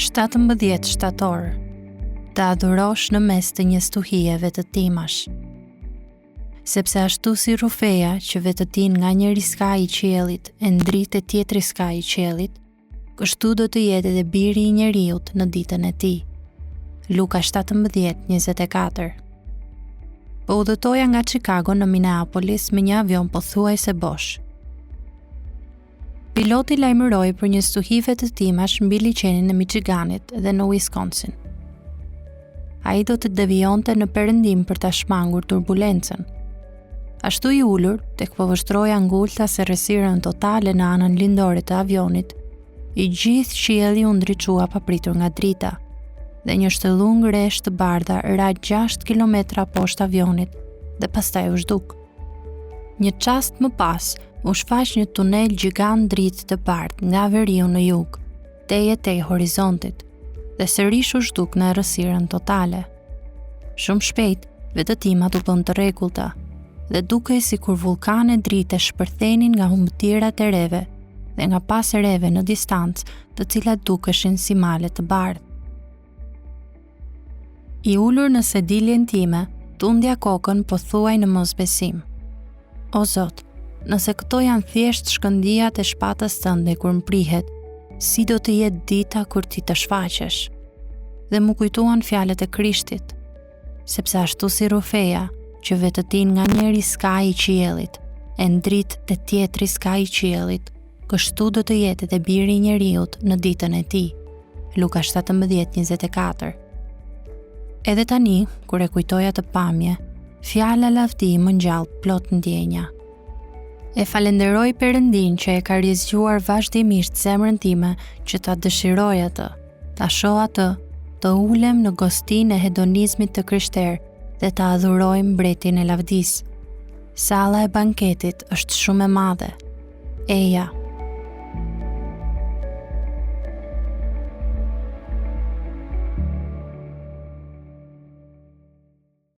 17 shtator, të adhurosh në mes të një stuhieve të timash. Sepse ashtu si rufeja që vetëtin nga njëri skaj i qiellit e ndrit e tjetri skaj i qiellit, kështu do të jetë edhe biri i njeriut në ditën e tij. Luka 17:24. Po udhëtoja nga Chicago në Minneapolis me një avion pothuajse bosh. Piloti lajmëroi për një stuhive të timash mbi liçenin e Michiganit dhe në Wisconsin. Ai do të devionte në perëndim për ta shmangur turbulencën. Ashtu i ulur, tek povështroja ngulta se rresirën totale në anën lindore të avionit, i gjithë qielli u ndriçua papritur nga drita, dhe një shtëllung resh të bardha ra 6 kilometra poshtë avionit dhe pastaj u zhduk. Një çast më pas, u shfaq një tunel gjigant dritë të bardhë nga veriu në jug, tej horizontit, dhe sërish u zhduk në errësirën totale. Shumë shpejt, vetëtimat u bën të rregullta, dhe dukej sikur vulkane drite shpërthenin nga humbëtirat e reve dhe nga pas reve në distancë, të cilat dukeshin si male të bardhë. I ulur në sediljen time, tundja kokën pothuaj në mosbesim. O Zot, nëse këto janë thjesht shkëndijat e shpatës tënde kur mprihet, si do të jetë dita kur ti të shfaqesh? Dhe mu kujtuan fjalët e Krishtit, sepse ashtu si rufeja, që vetëtin nga njëri skaj i qiellit, e ndrit të tjetri skaj i qiellit, kështu do të jetë edhe biri i njeriut në ditën e tij. Luka 17:24. Edhe tani, kur e kujtoja të pamje, fjala lavdi më ngjall plot ndjenja. E falenderoj Perëndin që e ka rizgjuar vazhdimisht zemrën time që ta dëshiroj atë, ta shoh atë, të ulem në gostinë e hedonizmit të krishterë dhe të adhurojmë mbretin e lavdis. Salla e banketit është shumë e madhe. Eja,